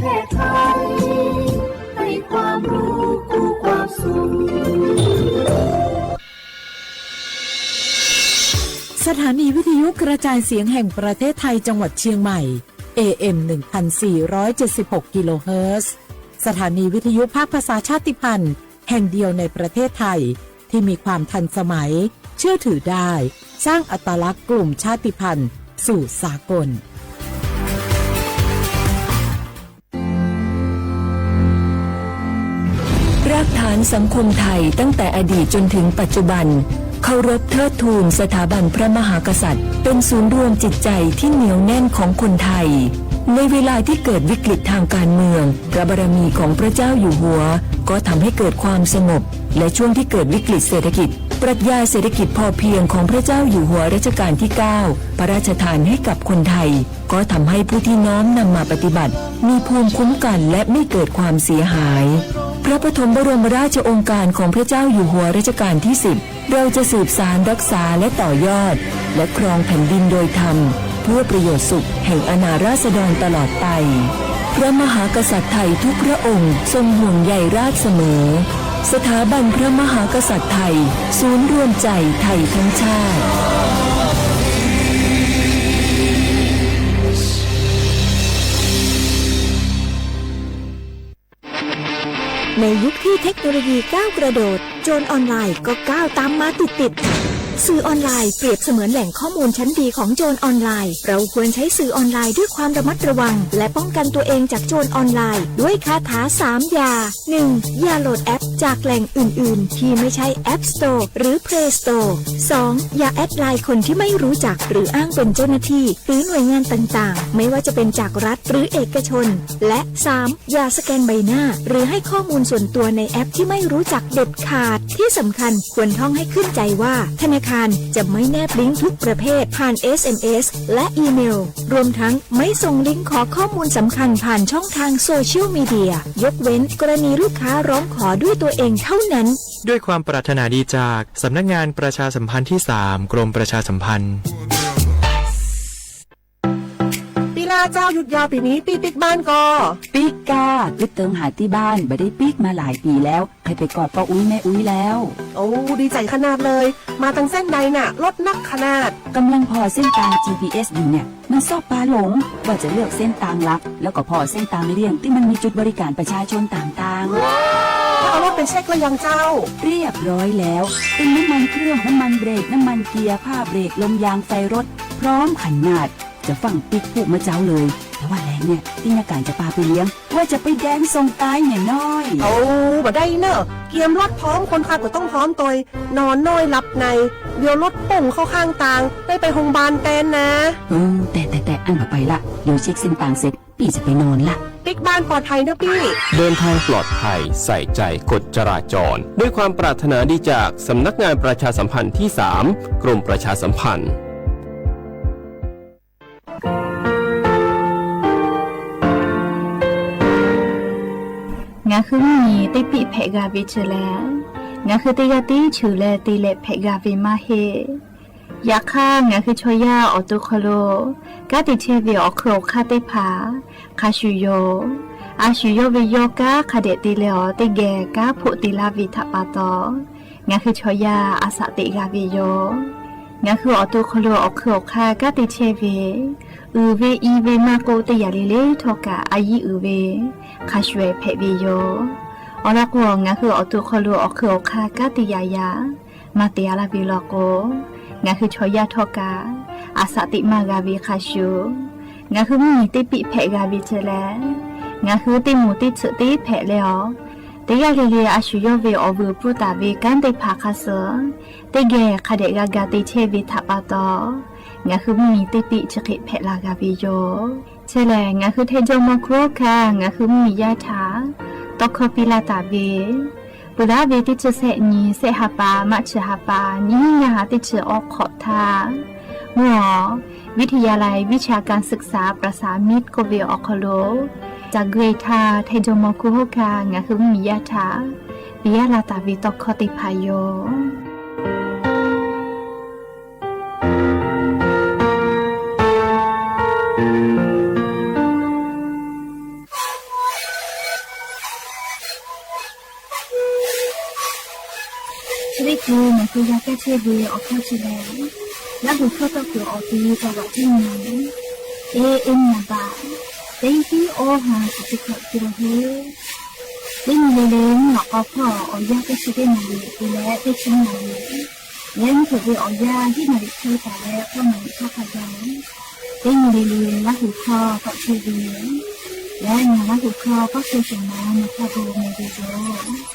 ทศไทยให้ความรู้คู่ความสุขสถานีวิทยุกระจายเสียงแห่งประเทศไทยจังหวัดเชียงใหม่ AM 1476 กิโลเฮิรตซ์สถานีวิทยุภาคภาษาชาติพันธุ์แห่งเดียวในประเทศไทยที่มีความทันสมัยเชื่อถือได้สร้างอัตลักษณ์กลุ่มชาติพันธุ์สู่สากลรากฐานสังคมไทยตั้งแต่อดีตจนถึงปัจจุบันเคารพเทิดทูนสถาบันพระมหากษัตริย์เป็นศูนย์รวมจิตใจที่เหนียวแน่นของคนไทยในเวลาที่เกิดวิกฤตทางการเมืองพระบารมีของพระเจ้าอยู่หัวก็ทำให้เกิดความสงบและช่วงที่เกิดวิกฤตเศรษฐกิจปรัชญาเศรษฐกิจพอเพียงของพระเจ้าอยู่หัวรัชกาลที่ 9พระราชทานให้กับคนไทยก็ทำให้ผู้ที่น้อมนำมาปฏิบัติมีภูมิคุ้มกันและไม่เกิดความเสียหายพระปฐมบรมราชโองการของพระเจ้าอยู่หัวรัชกาลที่ 10เราจะสืบสานรักษาและต่อยอดและครองแผ่นดินโดยธรรมเพื่อประโยชน์สุขแห่งอาณาราษฎรตลอดไปพระมหากษัตริย์ไทยทุกพระองค์ทรงห่วงใยราชเสมอสถาบันพระมหากษัตริย์ไทยศูนย์รวมใจไทยทั้งชาติในยุคที่เทคโนโลยีก้าวกระโดดโจรออนไลน์ก็ก้าวตามมาติดสื่อออนไลน์เปรียบเสมือนแหล่งข้อมูลชั้นดีของโจรออนไลน์เราควรใช้สื่อออนไลน์ด้วยความระมัดระวังและป้องกันตัวเองจากโจรออนไลน์ด้วยคาถา3อย่า 1. อย่าโหลดแอปจากแหล่งอื่นๆที่ไม่ใช่ App Store หรือ Play Store 2. อย่าแอดไลน์คนที่ไม่รู้จักหรืออ้างเป็นเจ้าหน้าที่หรือหน่วยงานต่างๆไม่ว่าจะเป็นจากรัฐหรือเอกชนและ 3. อย่าสแกนใบหน้าหรือให้ข้อมูลส่วนตัวในแอปที่ไม่รู้จักเด็ดขาดที่สำคัญควรท่องให้ขึ้นใจว่าธนาคารจะไม่แนบลิงก์ทุกประเภทผ่าน SMS และอีเมลรวมทั้งไม่ส่งลิงก์ขอข้อมูลสำคัญผ่านช่องทางโซเชียลมีเดียยกเว้นกรณีลูกค้าร้องขอด้วยตัวเองเท่านั้นด้วยความปรารถนาดีจากสำนักงานประชาสัมพันธ์ที่ 3 กรมประชาสัมพันธ์เจ้าหยุดยาวปีนี้ปิ๊กบ้านก็ปิ๊กกาปิ๊กเติมหาที่บ้านไม่ได้ปิ๊กมาหลายปีแล้วให้ไปกอดป้าอุ้ยแม่อุ้ยแล้วโอ้ดีใจขนาดเลยมาทางเส้นใดน่ะรถนักขนาดกำลังพอเส้นทาง GPS อยู่เนี่ยมันซอกปลาหลงว่าจะเลือกเส้นทางลัดแล้วก็พอเส้นทางเลี่ยงที่มันมีจุดบริการประชาชนต่างๆถ้าเอารถไปเช็คแล้วยังเจ้าเรียบร้อยแล้วเป็นน้ำมันเครื่องน้ำมันเบรกน้ำมันเกียร์ผ้าเบรกลมยางไฟรถพร้อมขนาดจะฟังปิ๊กพูกมาเจ้าเลยแต่ว่าแรงเนี่ยที่นาการจะพาไปเลี้ยงว่าจะไปแดงทรงตายเนี่ยน้อยเอาบ่ได้เนอะเกียมรถพร้อมคนขับก็ต้องพร้อมตัวนอนน้อยหลับในเดี๋ยวรถป่งเข้าข้างทางได้ไปโรงพยาบาลแตนนะแต่อันต่อไปละเดี๋ยวเช็คเส้นทางเสร็จพี่จะไปนอนละปิ๊กบ้านปลอดภัยนะพี่เดินทางปลอดภัยใส่ใจกฎจราจรด้วยความปรารถนาดีจากสำนักงานประชาสัมพันธ์ที่ 3 กรมประชาสัมพันธ์งาคือมีติปิเพกาวิชแลงาคือติกาติชูแลติเลเพกาวิมาเฮยาค่างาคือชอยาออตุคโลกาติเทวิออโครคาติผาคาชูโยอาชูโยวิโยกาคาเดติเลอติแกกาผุติลาวิทัปาตองาคือชอยาอาสติกาวิโยงาคือออตุคโลออโครคากาติเทวิอือเวอีเวมาโกติยาลิเลทอกาอายีอือเวคาชเวเพวิโยอลักวงาคืออตุคโลอคือคากาติยายามาเตียลาบิลโกงาคือชอยาทอกาอาสติมากาวิคาชูงาคือมีติปิเพกาวิเจแลงาคือติมูติสติเพเลอติยาเลเลอาชุโยเวอวูปุตาเวกันติภาคาเสติเกคาเดกากาติเชวิทัปาตองาคือมีติปิชกิเพลากาวิโยเชลงาคือเทจมโครคางาคือมียาถาตอกคปิลาตาเวปุระเวติชเสนีเสหปามัชหปานิงาติชออกขอทาหมอวิทยาลัยวิชาการศึกษาประสานมิตรโกเวออคโลจากเกรทาเทจมโครคางาคือมียาถาวิยาลาตาเวตอกคติพายโย cái chế về ở kho chế lẽ lá hủ kho tao kiểu ở đi tao gọi trên này em là bà đấy tí ô hà của chị khởi kia hết đến người đến ngọc có phở ở gia cái sự cái này thì lẽ cái chân này nên thực về ở gia cái này chơi tại con mình cho cả đó đến người đến lá hủ kho có chơi về lẽ nhà lá hủ kho có chơi chuyện nào mà ta đồ này đi rồi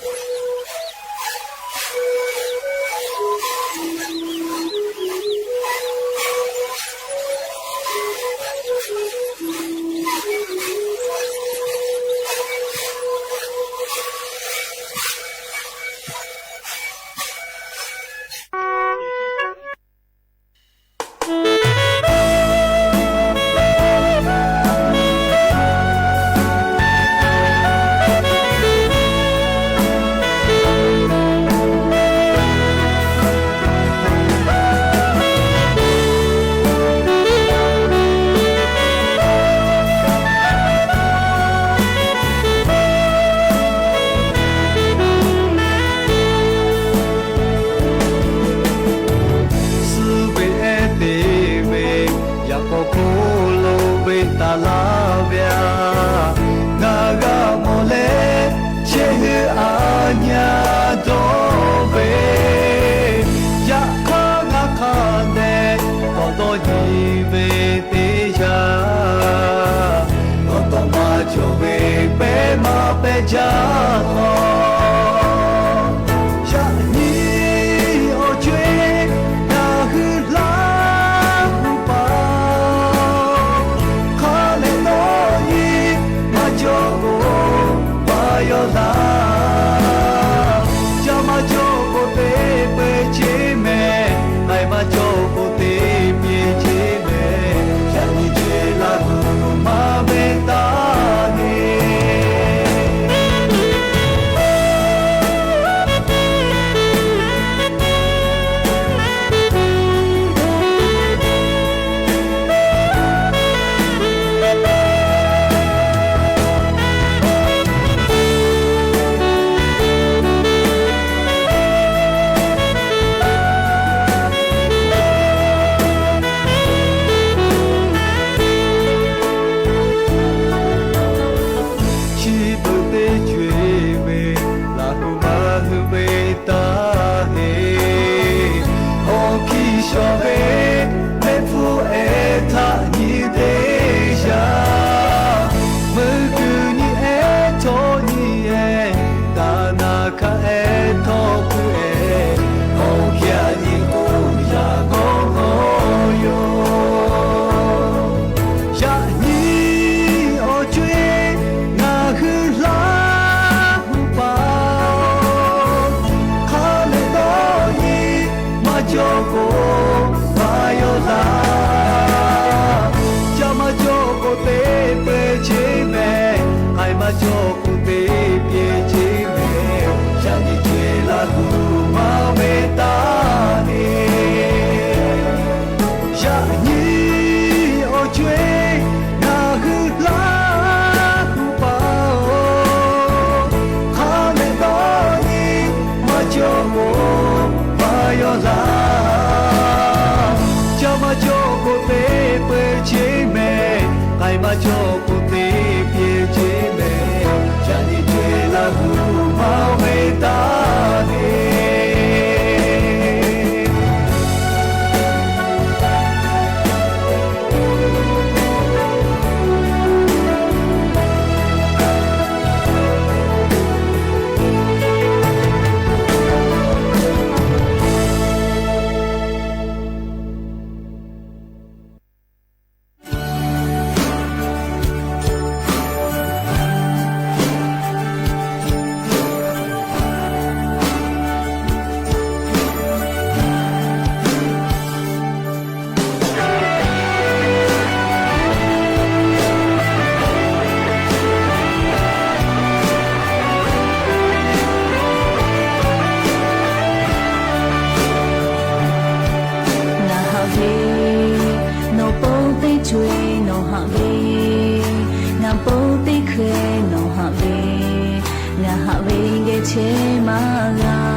che ma ga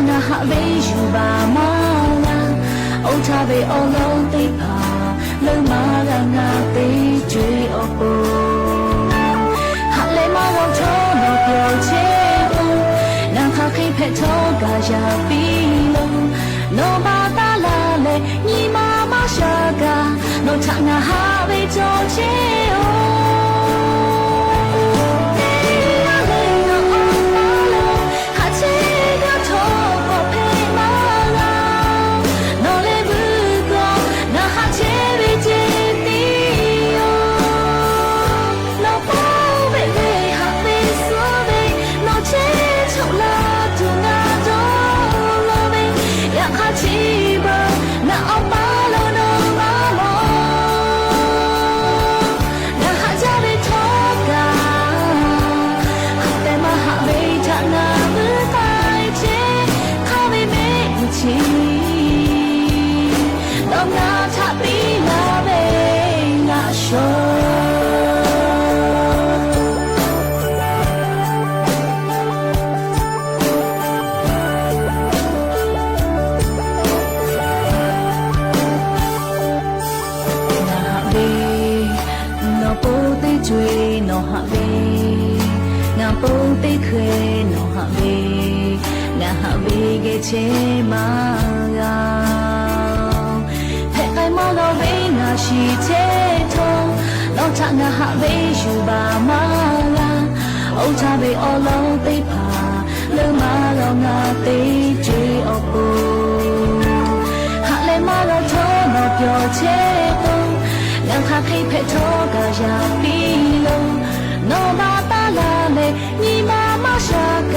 ငါဟာဘေးယူပါမလားအုတ်ထားပေအလုံးသိပါလုံမာကငါပေးကြွေအပေါ်ဟာလေမတော့ထောတော့ပြောချေဦးနာခခိဖက်ထောကရာပြီးလုံးလောပါတာလာလေညီမမရှိကတော့ချငါဟာဘေးကြောချေချေမာကဖက်ကိုင်မောတော့ဝေးငါရှိချေထုံးတော့ချငါဟာဝေးယူပါမလားအုတ်ချပေအလုံးသိပါလုံမာတော့ငါသိကြွေအပေါ်ဟာလေမတော့ထောတော့ပြောချေတုံးငါခါခိဖက်ထောကရာပြီးလုံးနော်ဘာတာလာလေညီမမရှိက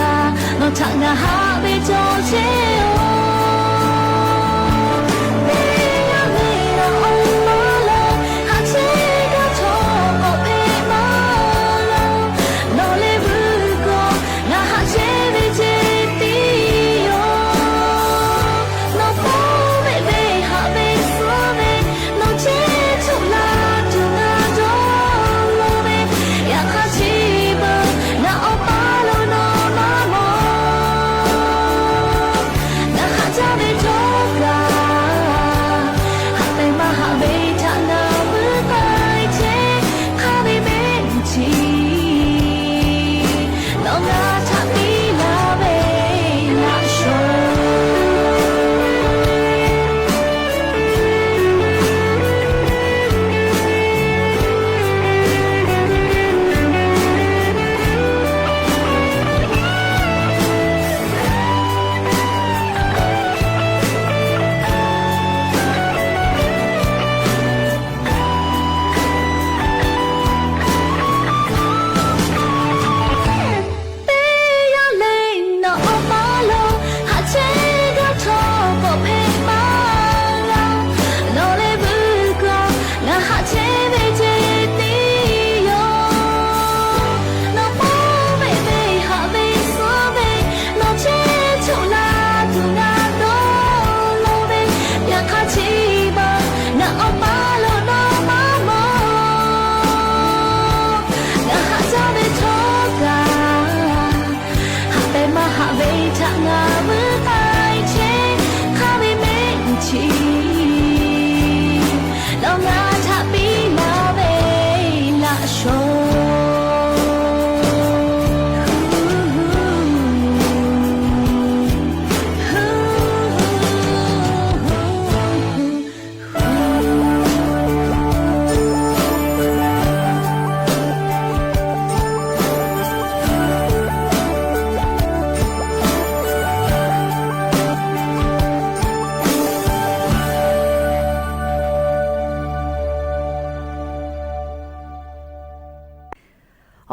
တော့ချငါဟာဘေးကြောချေ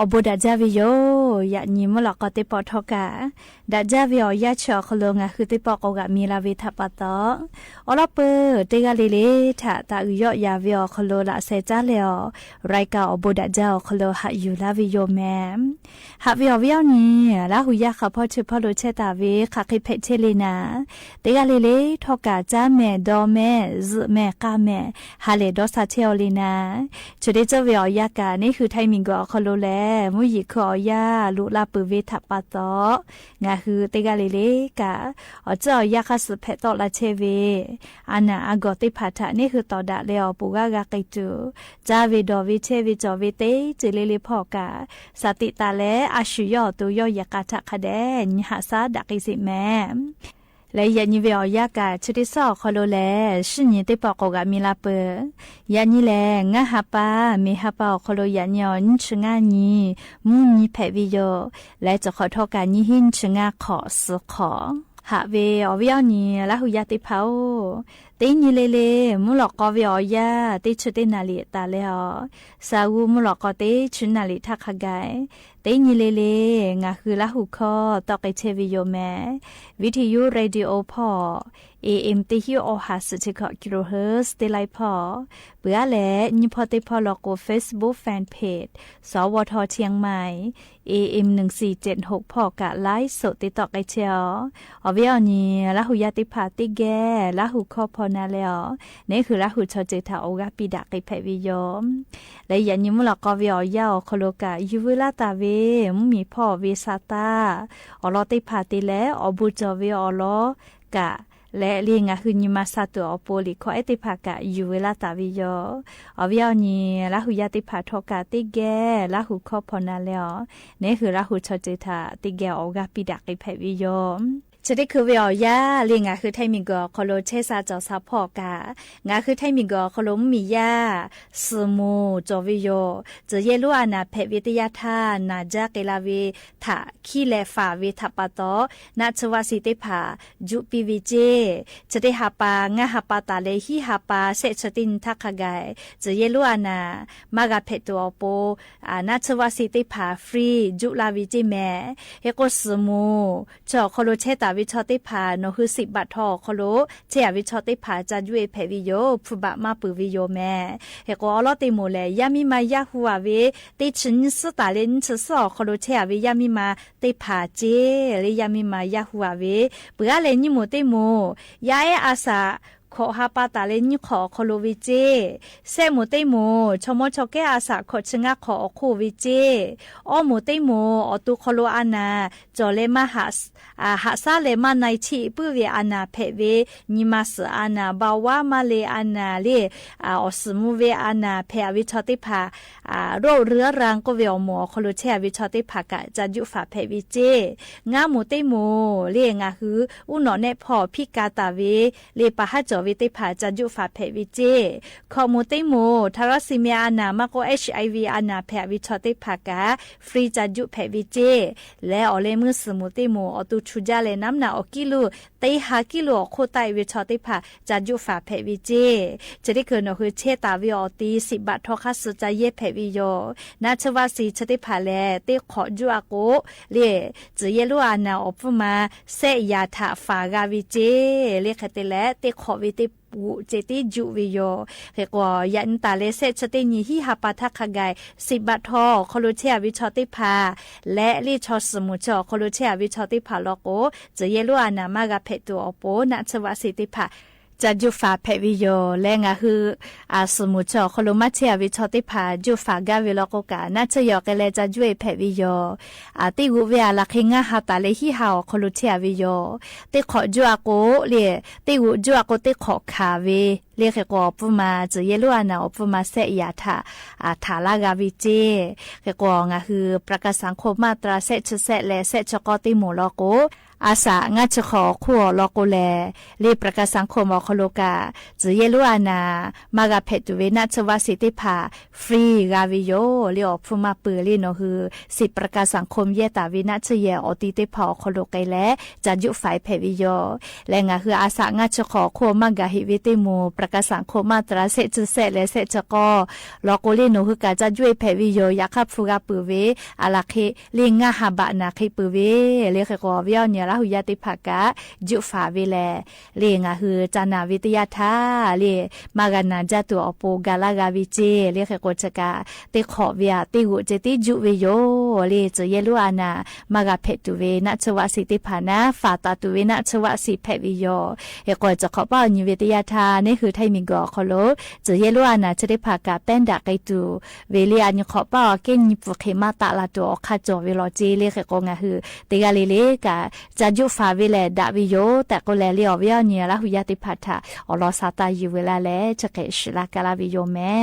อบดัจจาวิโยยะนิมลอกติปอทอกะดัจจาวิโยยะชอคโลงะคือติปอกอกะมีลาวิทัปปะตออลอเปเตกะเลเลทะตะอุยอยาวิโยคโลละเซจาเลอไรกะอบดัจจาคโลหะอยู่ลาวิโยแมหะวิโยวิโยนี่ลาหุยะขะพอชุพอโลเชตาเวขะคิเพเชเลนาเตกะเลเลทอกะจาแมดอแมซึแมกะแมฮาเลดอซาเชอเลนาจุเดจวิโยยะกะนี่คือไทมิงกอคโลแลมุยิขอยา ลุลาปืเวทับปะตองาคือเตกาเลเลกะอ๋อเจ้ายาคาสุเพตอลาเชเวอานาอากอติพาทะนี่คือตอดะเลอปูกากาไกจูจาเวดอเวเชเวจอเวเตจิเลเลพอกาสติตาเลอาชุยอตุยอยากาทะคะแดนหาซาดักอิสิแมและยันยิเวอยากาชุดิซอคอโลแลชิญิเตปอกกามิลาเปยันยิแลงะฮาปามีฮาปาคอโลยันยอนชงานีมุนีเพวิโยและจะขอโทษการยิหินชงาขอสุขอหาเวอวิอนีละหุยาติเผาเตนิเลเลมุลอกอเวอยาเตชุเตนาลิตาเลอสาวูมุลอกอเตชุนาลิทักขกายเตนิเลเลงาคือละหุคอตอกไอเทวิโยแมวิทยุเรดิโอพอAM ติฮิโอหาสติกกิโลเฮิร์ตเตไลพอเบื่อแลนิพอติพอลอก Facebook Fan Page สวทเชียงใหม่ AM 1476พอกะไลฟ์สดติดต่อไกเชียวอวิอนีละหุยาติพาติแกละหุคอพอนาแล้วนี่คือละหุชอเจทาโอกาปิดากิเพวิโยมและยันยิมุลอกอวิอยาโคโลกะยูวิลาตาเวมุมีพ่อเวซาตาอลอติพาติแลอบูจอเวอลอกะและเลียงคือนิมาซาตัวอโปลิขอเอติภากะอยู่เวลาตาวิโยอวิอนีละหุยาติภาทกาติแกละหุคอพอนาแล้วนี่คือละหุชอเจทาติแกออกาปิดากิเพวิโยจะได้คือเวียยาเลียงคือไทมิงก็คโลเชซาจอซาพอกางาคือไทมิงก็คโลมียาสมูจอวิโยจะเยลุอานาเพวิทยาทานาจากเอลาเวทาคีเลฟาเวทัปตอนาชวาสิเตภาจุปิวิเจจะได้หาปางาหาปาตาเลฮิหาปาเซชตินทักขกายจะเยลุอานามากาเพตัวโปนาชวาสิเตภาฟรีจุลาวิเจแมเฮโกสมูจอคโลเชตาวิชอติพาโนคือ10 บาททอคโลเชียวิชอติพาจันยุเอเพวิโยฟุบะมาปุวิโยแม่เฮโกอลอติโมเลยามิมายาหัวเวติชินสตาเลนชสอคโลเชียวิยามิมาติพาเจเลยยามิมายาหัวเวเปือเลนิโมติโมยาเออาสาขอฮาปาตาเลนขอคโลวิเจเซมุเตโมชโมชเกอาสาขอชงะขอโควิเจอมุเตโมอตุคโลอานาจอเลมาหัสหาซาเลมาไนชีปุเวอานาเพเวนิมาสอานาบาวามาเลอานาเลอสมุเวอานาเพอวิชติภาโรเรื้อรังก็เวอหมอคโลเชวิชติภากะจันยุฝาเพวิเจงามุเตโมเลงาคืออุนอเนพอพิกาตาเวเลปะหะจอวิติภาจันยุฝาเพวิเจคอมุเตโมทารซิเมียอานามาโก HIV อานาเพวิชติภากะฟรีจันยุเพวิเจและอเลมือสมุเตโมอตุชุจาเลน้ำหนาอกิโลเตหากิโลโคไตวิชอติภาจันยุฝาเพวิเจจะได้เกิดนคือเชตาวิอตี10 บาททอคัสสุจาเยเพวิโยนาชวาสีชติภาแลเตขอจุอาโกเลจะเยลุอานาอปมาเสยาถาฟากาวิเจเลขเตและเตขอวิติปูเจติจุวิโยเฮกว่ายันตาเลเซชตินีฮิฮาปาทักขกาย10 บาททอคโลเชียวิชอติภาและลิชอสมุจอคโลเชียวิชอติภาโลโกจะเยลุอานามากับเพตัวอโปนาชวาสิติภาจะจุฟาเพวิโยและงาคือสมุจอคโลมาเชียวิชอติภาจุฟากาวิโลโกกานาชยอกเลจะจุเอเพวิโยติกุเวอาลักงาฮาตาเลฮิฮาคโลเชียวิโยติขอจุอาโกเลติกุจุอาโกติขอคาเวเรียกกอปุมาจะเยลุอานาปุมาเสยาถาถาลากาวิเจเกกองาคือประกาศสังคมมาตราเซชเซและเซชกอติโมโลโกอาสางาชขอขัวโลโกแลรีประกาศสังคมอคโลกาจะเยลุอานา มากาเพตุเวนัชวสิติภาฟรีกาวิโยเรียกพูมาปือลีโนคือสิประกาศสังคมเยตาวินัชเยอติติภาคโลกไกและจันยุไฟเพวิโยและงาคืออาสางาชขอขัวมากาหิวิติมูประกาศสังคมมาตราเซจุเซและเซจกอโลโกลีโนคือกาจันยุเพวิโยยักขับฟูกาปือเวอาลาเคลิงาฮาบะนาเคปือเวเรียกกอวิโยเนี่ย ละหุยาติภากะจุฝาเวแลเลงาฮือจานาวิทยาทาเลมากานาจาตัวอโปกาลากาวิเจเลขโกจกาเตขอเวียติกุเจติจุเวโยเลจเยลุอานา มากาเพตุเวนัชวสิติภานะฟาตาตุเวนัชวสิเพวิโยเอก็จะขอป้านิเวตยาทานี่คือไทยมิงกอคโลจะเยลุอานาจะได้พากาเป็นดักไกตูเวลีอันขอป้าเกนิปุเขมาตาลาตัวคาจเวลอจีเลขกงาคือเตกาเลเลกาจะยุฟาเวเลดาวิโยแต่ก็แลเลียวเวียเนียละหุยาติพัทธาอลอซาตาอยู่เวลาแลจะเกชลากาลาวิโยแม่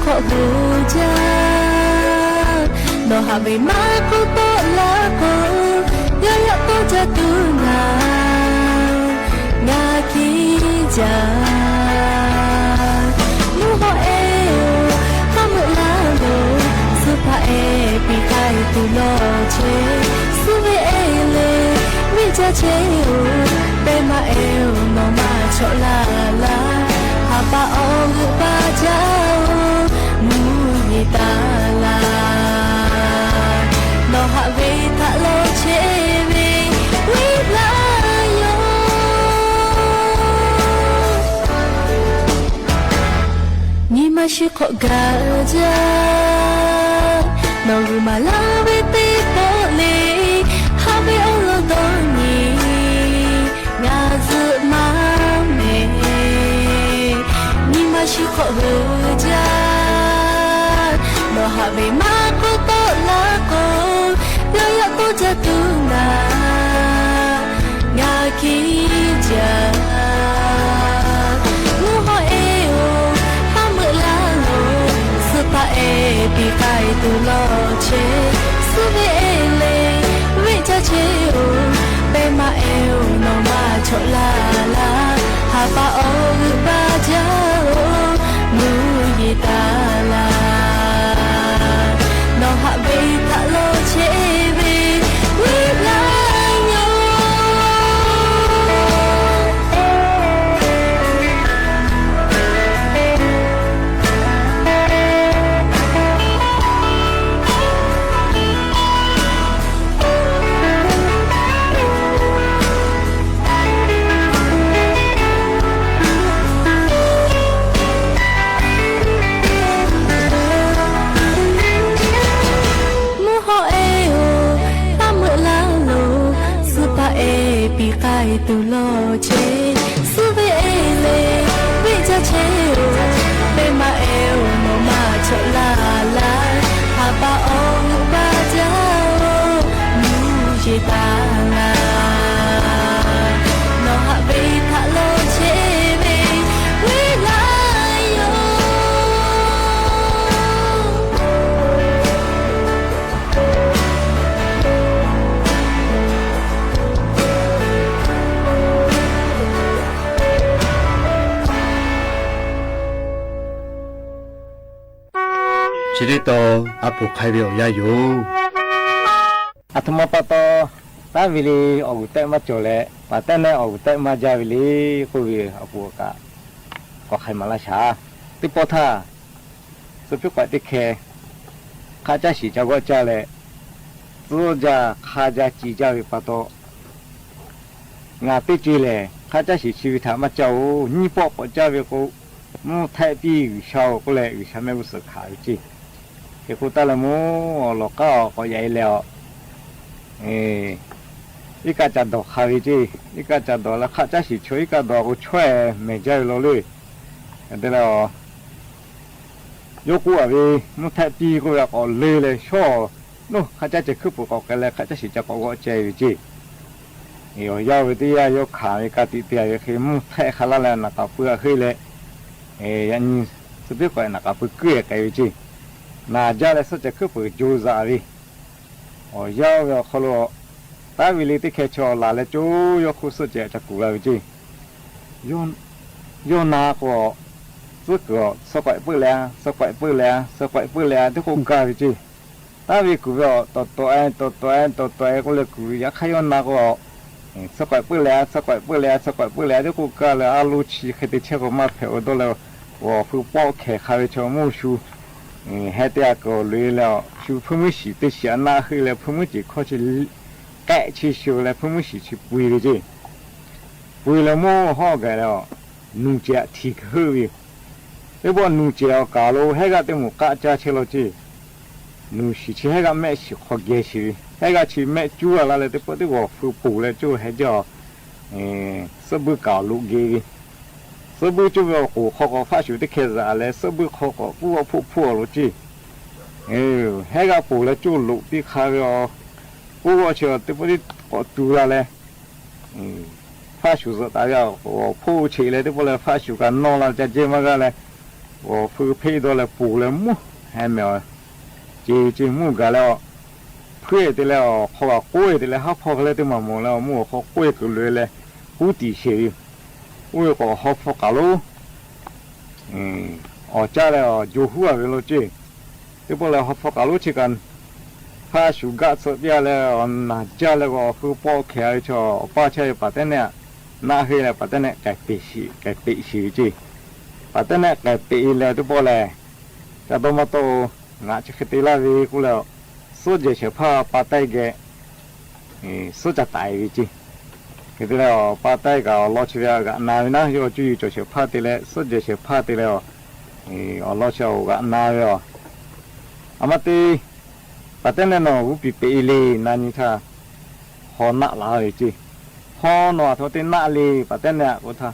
khó hư cha nó hạ về má cô tốt lá cô gỡ lỡ cô cha tu nga khi cha nu ho eo ha mượn lá đồ sư pa e pi kai tu lo che sư ve e le mi cha che o be ma eo no ma cho la ha pa o gu pa cha mu ni ta la no ha ve ta lo che ve we la yo ni ma shi ko ga ja no ru ma la ve te po le ha ve o lo do ni nga zu ma me ni ma shi ko ga no ha ve ma ko to la ko ya ya ko ja tu nga ki ja nu ho e o ha mu la lo su pa e pi kai tu lo che su ve e le ve ja che o pe ma e o no ma cho la ha pa o ba ja o mu yi ta la no ha ve ta lo che ve we la yo pi kai tu lo che su ve le ve cha che o pe ma e o no ma cho la ha pa o ba ja o mu ye ta la no ha ve tha lo che ve we la yo chỉ để to áp buộc khai biểu gia dụ à thằng mà to ta vì li ở tệ mà chỗ lệ và tên này ở tệ mà gia vì li cô vì áp buộc cả có khai mà là sao tiếp bỏ tha số phiếu quậy tiếp khe khai trả sĩ cho gọi trả lệ rồi ra khai trả chỉ trả vì bắt to ngã tiếp chỉ lệ khai trả sĩ chỉ vì thằng mà cháu nhị bỏ trả vì cô mu thay bi sau cô lệ vì sao mấy bữa sự khai chi cái cô ta là mu lọ cao có vậy lẹo ít cái chặt đồ khai chi ít cái chặt đồ là khai trả sĩ chơi ít cái đồ có chơi mấy chơi lô lưỡi thế là yêu cô à vì mu thay bi cô là có lưỡi lệ sao nó khai trả chỉ cứ phụ có cái lệ khai trả sĩ chỉ có gọi chơi chi yêu yêu vì đi yêu khai cái tí tí khi mu thay khai là nó có bữa khi lệ anh sẽ biết gọi là cái bữa cái gì na giờ là sẽ cứ phải chú ra đi giờ giờ kalau ta vì lý thì cho là chú giờ khu sẽ cho cụ là gì giờ na có rất có sao quậy bữa lẹ thì cũng cái gì ta vì cụ giờ tổ anh có lẽ cụ giờ khai na có sao quậy bữa lẹ thì cũng cái là alu chi khi thì chơi có mà phải ở đó là我会包开还叫木梳，还得个累了，就泡沫洗的洗拿回来，泡沫就靠去盖去修了，泡沫洗去背了去，背了么好个了，农家提口味，这不农家搞了，还个得么家家去了去，农洗去还个买洗好get去，还个去买猪啊那来得不得我付补了就还叫，是不搞路给。是不就要火烤烤发熟的开始来，是不烤烤不要破了去，还个补了就卤的开了，不要去对不对？我煮了嘞，发熟是大家我破起来的不来发熟个弄了再这么个嘞，我分配到了补了木还没有这木干了配的了好贵的了好跑来的嘛木了木好贵个来了无底线我个好跑干喽家了就户啊为了这这不了好跑干喽去干他暑假这边了那家了个好跑开着把车把的呢拿回来把的呢改背洗这把的呢改背了都不来จะต้องมาโตงาจะคิดลาวีกูแล้วสู้จะเชื่อผ้าปาไตแกสู้จะตายวิจิคิดแล้วปาไตก็ล้อเชื่อกันนายนะโยจุยจะเชื่อผ้าตีแล้วสู้จะเชื่อผ้าตีแล้วล้อเชื่อกันนายอ่ะอามาตีปาไตเนี่ยน้องอุปิเปลีนั่นนี่ท่าหอนักลาวิจิหอหนอทว่าตีนักลีปาไตเนี่ยกูท่า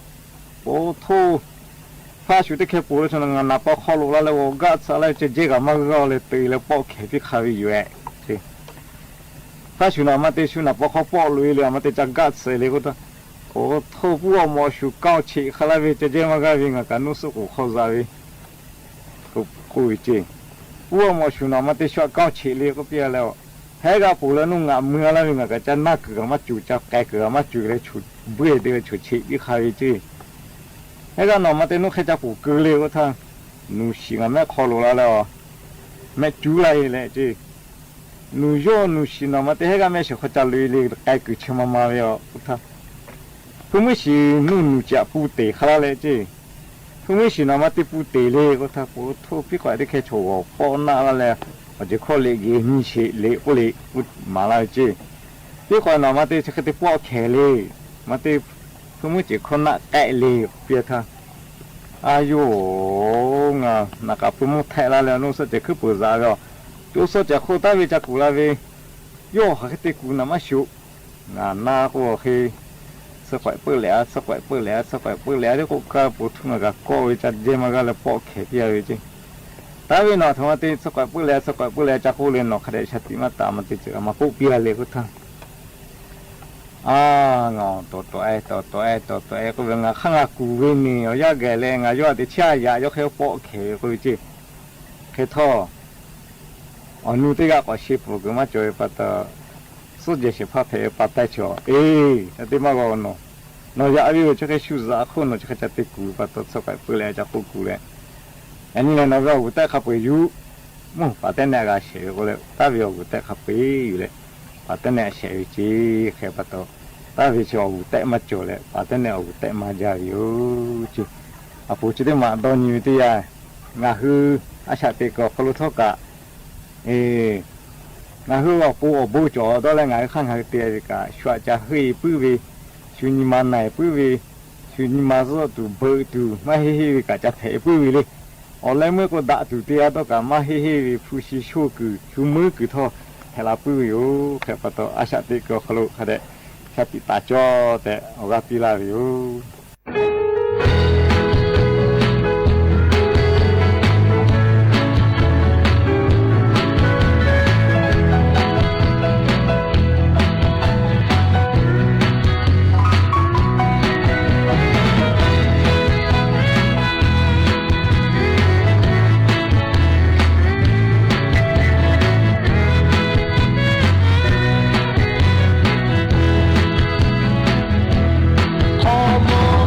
โอ้ทูถ้าชุดที่แค่ปูแล้วฉะนั้นนับปอกข้อลูกแล้วเราก็สลายจะเจ๊กับมันก็เลยตีแล้วปอกแค่ที่ขายอยู่สิถ้าชุดนั้นมาตีชุดนับปอกข้อปอกลุยเลยมาตีจะกัดเสร็จเลยก็ต้องโอ้ทั่วพวกมอชุดเก้าชีขลาวิจะเจ๊มันก็วิ่งกันนู้สุกุเข้าใจก็คุยเจ๊พวกมอชุดนั้นมาตีชุดเก้าชีเลยก็เปลี่ยนแล้วให้กับปูแล้วนุ่งงาเมื่อแล้ววิ่งกันจะนักเกือบมาจู่จะแก่เกือบมาจู่เลยชุดเบื่อเดือดชุดชีที่ขายเจ๊ไอ้ก็น้องมาเต้นนุ้งแค่จะปลูกเกลือก็ท่านุ้งสิงห์แม่คอรู้แล้วแม่จูไรเลยจีนุ้งโยนุ้งสิน้องมาเต้ให้ก็แม่สิเขาจะลุยเลยไอ้กุชิมาเยอะก็ท่าผู้ไม่สินุ้งจะปูเตะขนาดเลยจีผู้ไม่สิน้องมาเต้ปูเตะเลยก็ท่าปูทุบพี่ก็ได้แค่โชว์ป้อนหน้าแล้วอาจจะข้อเล็กยี่มีเฉลยก็เลยมาแล้วจีพี่ก็น้องมาเต้จะแค่เตะป้อแขนเลยมาเต้ผู้ไม่จีคนน่ะแกะเลยเปียท่าอายุงานักผู้มุทะแล้วนู้นสุดจะคือปุจาระจุดสุดจะโคตรวิจกุลาวิโย่หักติกุนามาชุงานน่าก็คือสกายเปิดแล้วสกายเปิดแล้วที่กูก็พูดถึงกับก็วิจารณ์เจมันก็เลยปอกเขียวิจิแต่วินาทีที่สกายเปิดแล้วจะกูเรียนนกขดชติมาตามมันติดเจอมาปุ๊บเปียเลยก็ทั้งงอตัวไอ้ก็เป็นงาข้างกูวินี่ยาแก่เลยงายอดที่เชี่ยยายกเขาปอกเขยก็จีเขยท่อนูที่ก็ชิปก็มาจ่อยปัตตาสุดจะพับเหปัตตาชัวที่มาก็นอยาวิวจะแค่ชูซาคนจะแค่จะติกูปัตตาสกายเปลือยจะกูเลยอันนี้เราเราอุตส่าห์ขับไปอยู่มุ่งปัตตาเนี่ยก็เสียก็เลยตาวิวอุตส่าห์ขับไปอยู่เลยปัตตาเนี่ยเสียจีแค่ปัตตาตาวิชาอุตส่าห์มาจ่อเลยปัตตาเนี่ยอุตส่าห์มาจ่ายอยู่จีอาผู้ที่มาตอนนี้ที่งาคืออาชาติก็เขารู้ทักกะงาคือว่าปูจ่อตอนแรกงาข้างหางเตียกะชัวจะเฮ้ยปื้อวีชุนิมาไหนปื้อวีชุนิมาสอตูเบิร์ตูมาเฮ้ยกะจะเทปื้อวีเลยอะไรเมื่อก็ด่าตูเตียต้องกะมาเฮ้ยผู้ชิโชกุชูมือกุท่อเฮลาปื้ออยู่แค่ปัตตาอาชาติก็เขารู้เขาได้แค่ปิตาจ่อแต่เอากะปิลาอยู่ Como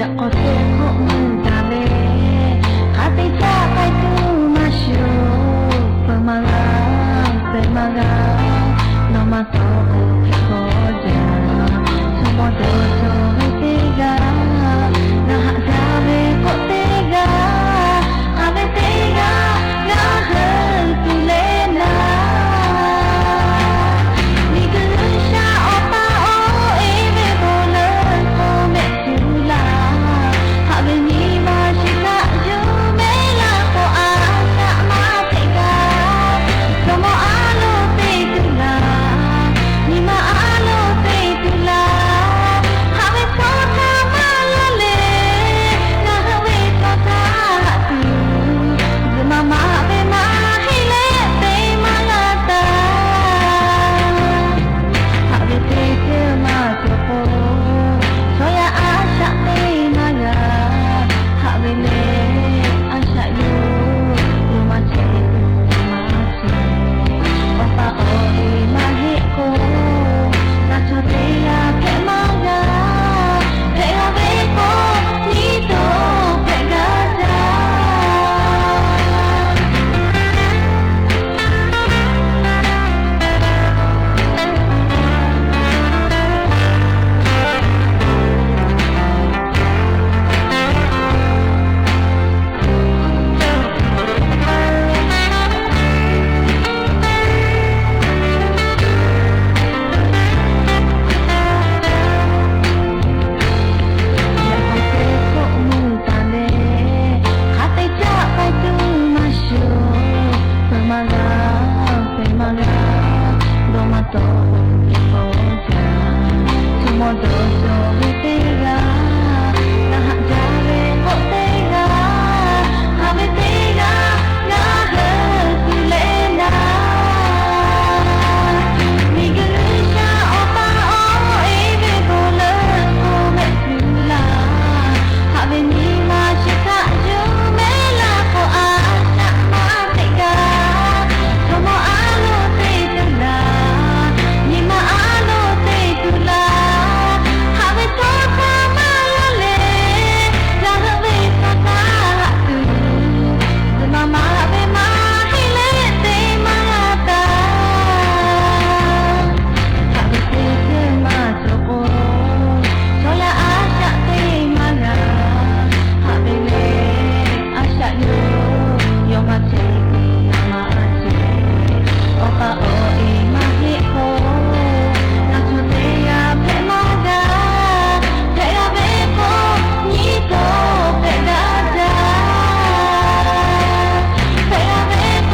อยากขอเสียขอมือตาเล่ข้าติดจะไปดูมาชูเปิดมากาเปิดมากาน้องมาโตแค่ขอจาสมองโตโตไม่ติกาน่าหักใจไม่ก็ติกาอาไม่ติกาน่าเหินตุเลนานี่คือชาออกมาโอ้เอ๋ไม่โบเลยโอ้ไม่จูลาหากเป็นนี้มาชิคาอยู่ไม่ละก็อาชามาติกาสมองอาโลติตุลานี่มาอาโลติตุลาหากเป็นโซทามาละเลน่าหากเป็นโซทาตุจะมาเป็นมาให้เล่เตมาลาตาหากเป็นเธอมาจะโผล่ช่วยอาชาเตมาลาหากเป็นเล่อาชาอยู่อยู่มาเชอยู่มาเชโอปาโออีมาเฮโกนาชเตยาแค่มากาเทอาเวโกนี่โตแค่กาจาอยากขอเสียขอมือตาเล่ข้าติดจะไปดูมาชูเปิดมากาเปิดมากาโดมาโตแค่ขอจาสมองโตโตไม่ติกาน่าหักใจไม่ก็ติกาหากไม่ติกาน่าเหินตุเลนานี่คือชาออกมาโอ้เอ๋ไม่โบเลยโอ้ไม่จูลาหากเป็นนี้มาชิคาอยู่ไม่ละก็อาชามาติกาสมองอาโลติตุลานี่มาอาโลติตุลาหากเป็นโซทามาละเลน่าหากเป็นโซทาตุจะมาเป็นมาให้เล่เตมาลาตาหากเป็นเธอมาจะโผล่ช่วยอาชาเตมาลาหากเป็นเล่อาชาอยู่ยอมมาเชยอมมาเชโอปาโอเอมาเฮโกนาชเตยาเพมากาเทอาเวโกนี่โตเพกาจาเทอาเวโก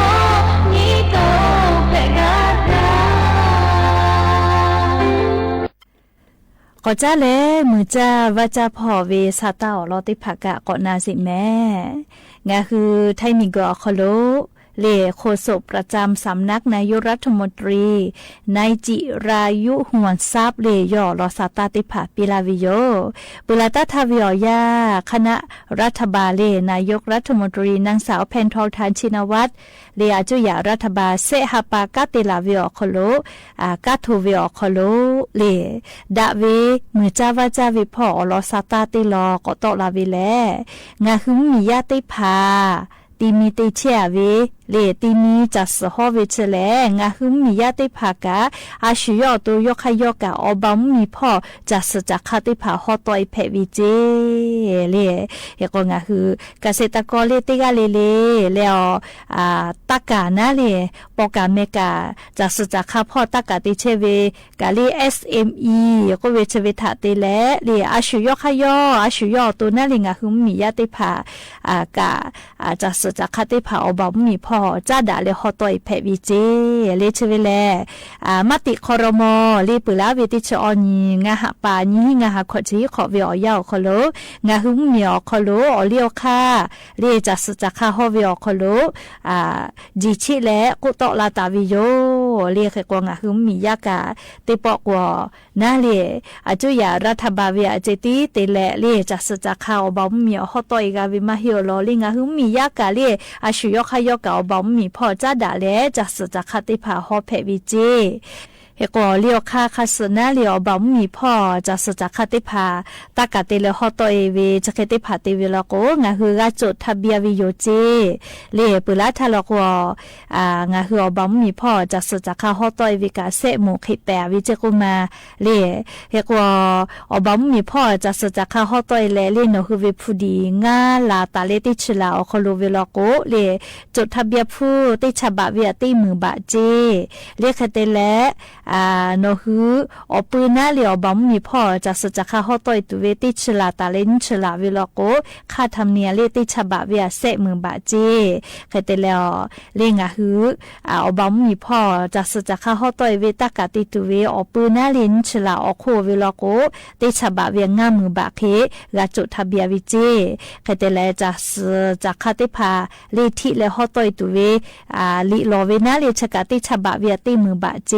นี่โตเพกาจาก็จ้าแลมือจ้าว่าจะพอเวซาตาอลอติผักกะก่อนนาสิแม่งาคือไทยมิกอคโลเลโฆษกประจำสำนักนายกรัฐมนตรีนายจิรายุหวนทรัพย์เลย่อลอซาตาติผาปิลาวิโยปุลาตาทาวิอยาคณะรัฐบาลเลนายกรัฐมนตรีนางสาวแพนทองทานชินวัตรเลอาจุยารัฐบาลเซฮาปากาติลาวิโอคโลกาทูวิโอคโลเลดาเวมือจ้าวาจาวิพอลอซาตาติลอก็ตอลาวิแลงาคือมียาติผาตีมีติเชียเวเลตีมีจัสฮอเวเชแลงาฮึมมียาติภากะอาชิยอตัวยกขยกะอบามีพ่อจัสจักคติภาฮอตอยเพวิเจเลเฮก็งาคือเกษตรกรเลติกาเลแล้วตักกะนะเลปอกาเมกาจัสจักคพ่อตักกะติเชเวกะเล SME ก็เวเชเวทะเตแลเลอาชิยกขยอาชิยอตัวนั่นเลงาฮึมมียาติภากะจัสจักคติภาอบามีพ่อจ้าดาเลฮอตอยเพวิเจเลเชเวแลมติคอรมอเลปุลาเวติชอนีงาหะปานีงาหะขอจีขอเวอยาวคอโลงาหุมเมียคอโลอเลียวค่าเลจัสจักคาฮอเวอคอโลจิชิและกุตอลาตาวิโยเลเคกวงาหุมมียากาเตปอกวนาเลอาจุยารัฐบาลเวอเจติเตเลเลจัสจักคาอบามีฮอตอยกาวิมาฮิโอโลลิงาหุมมียากาเลอาชุยกขยกะอบามีพ่อจ้าดาเลจัสจักคติภาฮอเพวิเจ เฮก็เลี้ยวค่าคาสนาเลี้ยวบ่มีพ่อจะสจักคติพาตากะเตเลฮอตเอเวจะคติพาเตเวลโกงาฮือกะจดทะเบียวิโยเจเลปุละทะลก็งาฮือบ่มีพ่อจะสจักคาฮอตเอเวกะเสหมู่คิแปวิเจกุมาเลเฮก็บ่มีพ่อจะสจักคาฮอตเอเลเลโนฮือเวผู้ดีงาลาตาเลติชลาอคโลเวลโกเลจดทะเบียผู้ติฉบะเวติมือบะเจเลคเตและโนฮืออปืนนาเหลียวบ่มีพ่อจะสจักคาฮอตอยตุเวติชลาตาเลนชลาเวลโกค่าธรรมเนียเลติฉบะเวเสมือบะเจคเตแล้วเลงะฮือบ่มีพ่อจะสจักคาฮอตอยเวตากะติตุเวอปืนนาเลนชลาอโคเวลโกติฉบะเวงามือบะเคกะจุทะเบียวิเจคเตแลจะสจักคาติพาเลทิเลฮอตอยตุเวลิโลเวนาเลชกะติฉบะเวติมือบะเจ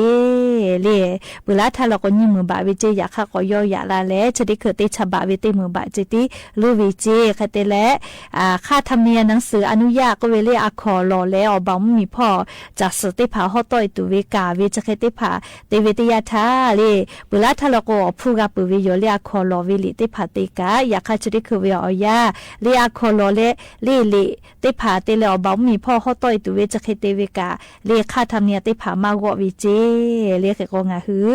เลเวลาถ้าเราก็ยิมือบาวิเจอยากข้าก็ย่ออยากละแล้วจะได้เกิดติฉบะเวติมือบาเจติลูวิเจคเตและค่าธรรมเนียมหนังสืออนุญาตก็เวเลอะขอรอแล้วบ่มีพ่อจะสติพาฮอตอยตุเวกาเวจะคติพาเตเวติยาทาเลเวลาถ้าเราก็ผู้กับปุเวโยเลอะขอรอเวลิติพาติกาอยากข้าจะได้คือเวออยาเลอะขอรอเลติพาเตเลบ่มีพ่อฮอตอยตุเวจะคติเวกาเลค่าธรรมเนียมติพามากว่าวิเจเลก็งาฮือ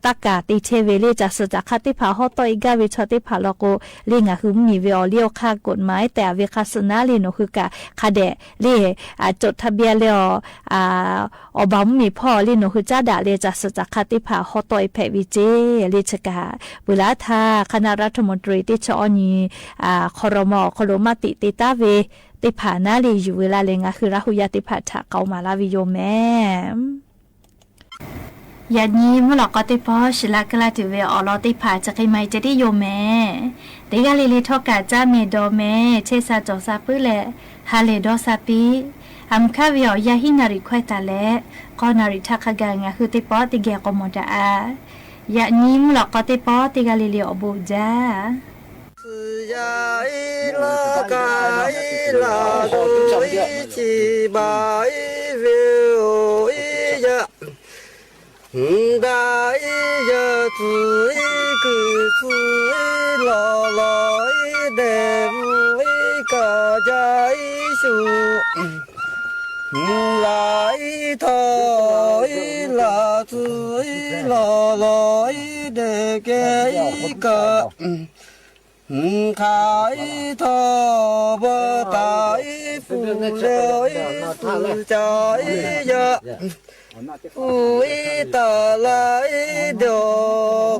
ตากาติเชเวเลจะสจักคติพาฮอตอยกาเวชติพาลโกเลงาฮือมีเวอเลียวค่ากฎหมายแต่เวคาสนาเลโนคือกะคาเดเลจดทะเบียนแล้วอบามีพ่อเลโนคือจ้าดาเลจะสจักคติพาฮอตอยแพวิเจเลชกาเวลาทาคณะรัฐมนตรีติชอนีครมคโลมาติติตาเวติผานาลีอยู่เวลาเลงาคือราหุยาติผาถาเกามาลาวิโยแม่ยานี้เมื่อหลอกก็ติพอชิลากลาติเวอลอติผาจะใครไม่จะได้โยแม่เด็กลิลิทอกาจ้าเมดอแม่เชซาจอซาปื้อแหละฮาเลดอซาปีอัมคาเวียยาฮินาริควายตาแลก็นาริทักกางาคือติปอติเกกอมดายานี้เมื่อหลอกก็ติปอติกาลิลิอบูจ้า呀伊拉嘎伊拉多伊七八伊六伊呀，大伊呀子伊个子伊老老伊的乌伊嘎加伊树，拉伊头伊拉子伊老老伊的个伊个。开头不大一副了一副家一呀，副一大来一条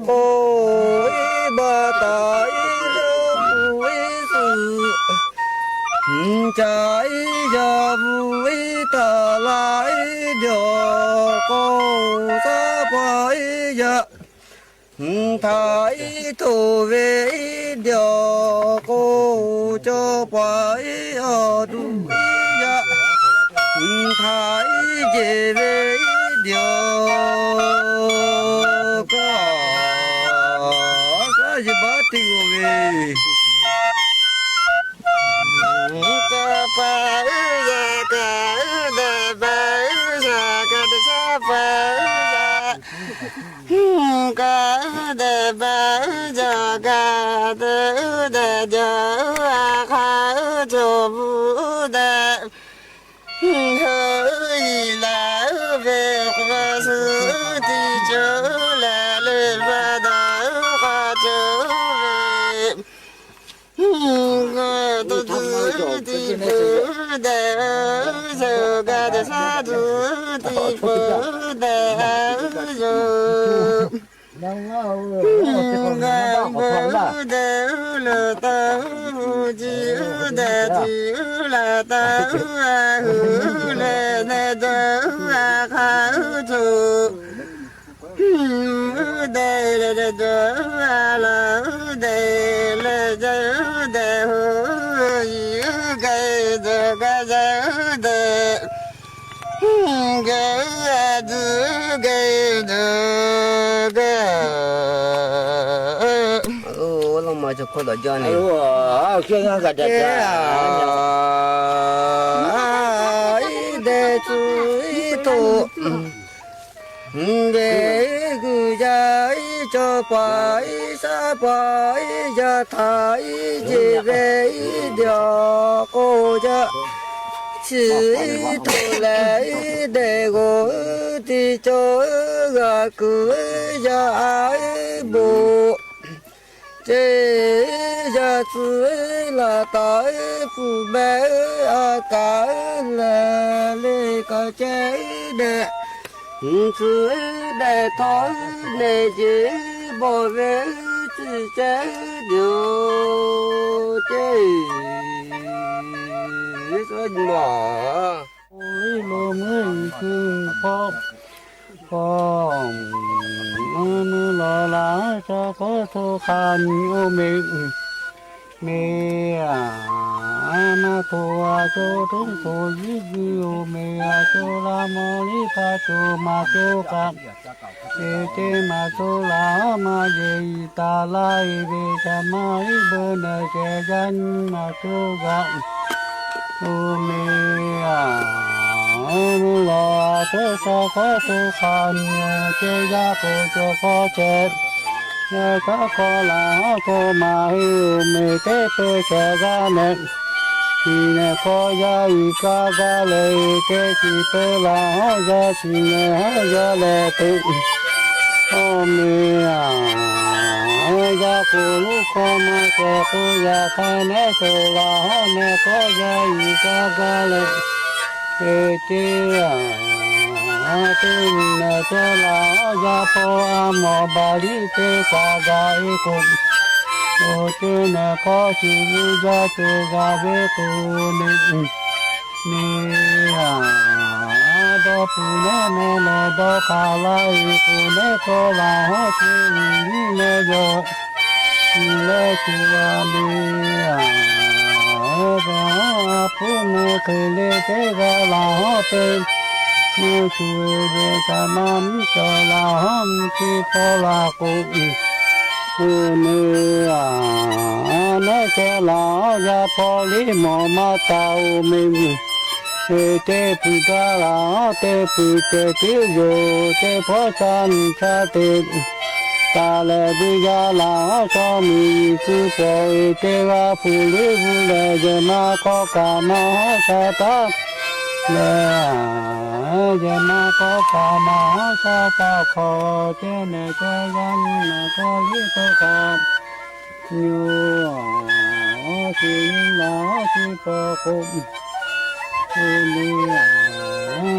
狗一把大一条副一是，家一呀副一大来一条狗啥把一呀。太头为了个就把要度呀，太结为了个，啥子把这个为，个把呀个的把呀个的啥把呀。ga de ba ja ga de ja kha jo bu da hơi la về qua sự thì cho là lời và đã qua trở về tôi thì bữa đã giờ ga để xa thì bữa đã giờ ngang bờ đỡ là ta chịu đã chịu là ta hứa là nè đỡ khá chủ đây là đỡ là đây là đỡ để hứa cái đỡ cái đỡ cái cái đỡ mà chụp có cho này. Cái ngang cả đẹp để chui tổ để cứ dài cho phải xa phải ra thái về về điều cô cha chỉ thu lấy để gỗ thì cho gà cưới ra ai bộ chế ra dưới là tới phụ bé cả là lê cả chế để dưới để thôi để dưới bỏ về chỉ chế điều chế xuân mà ôi lô mới cứ phong mưa lo lá cho có thô khan ô mẹ mà thua cho đúng thua yêu mẹ cho la mò đi pha cho mà cho cam chế mà cho la mà về ta lại về ta mai bên này che dân mà cho gam ô mẹ lo cho có thô khan chế ra cô cho có chết có là có mà hiểu mẹ tế tế trẻ ra nè thì nè có ra ý ca ra lệ tế chỉ tế là hóa ra chỉ nè hóa ra lệ tự ô mẹ ra cô lúc có mà trẻ tôi ra khai nè tôi là hóa nè có ra ý ca ra lệ tế tế tên cho là gia po mò bà đi tê cả gai cùng ô tên có chữ gia tê ga về tu nè đó phụ nè đó cả lại phụ nè có là hết nè giờ nè chùa nè phụ nè khơi lê tê ga là hết mưa chui về ta mắm cho là hôm khi có là cũng nó cho là ra po lý mò ma tàu mình tê phụ ta là tê phụ tê tiêu dù tê phó chan cha tê ta là đi ra là cho mình cứ bồi tê ra phụ lý phụ lệ giờ mà có cả mà sa ta giờ mà có cả mà sa ta khó thế này cho dân có lý có cả nhiều thì là chỉ có cùng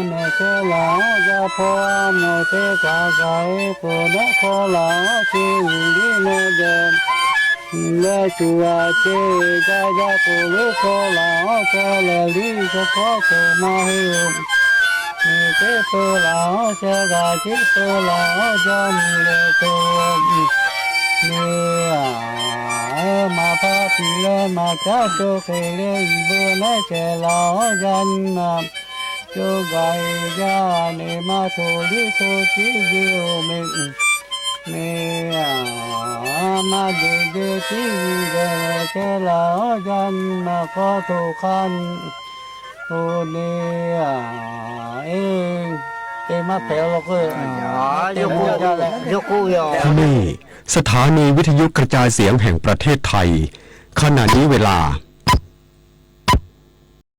này cho là ra po một cái cả cái của nó có là chỉ đi nơi giờ lê chùa chê ra của lúc có là cho là lý cho có mà hiểu cái tôi là cho gà chứ tôi là cho mình tôi mà phát lên mà cá cho cái lên bữa nay trẻ là dân cho gầy ra để mà thôi đi thôi chỉ yêu mình mà để chỉ để trẻ là dân mà có thù khăn ô nè emมาแปลว่าก็ยกคู่นี่สถานีวิทยุกระจายเสียงแห่งประเทศไทยขณะนี้เวลา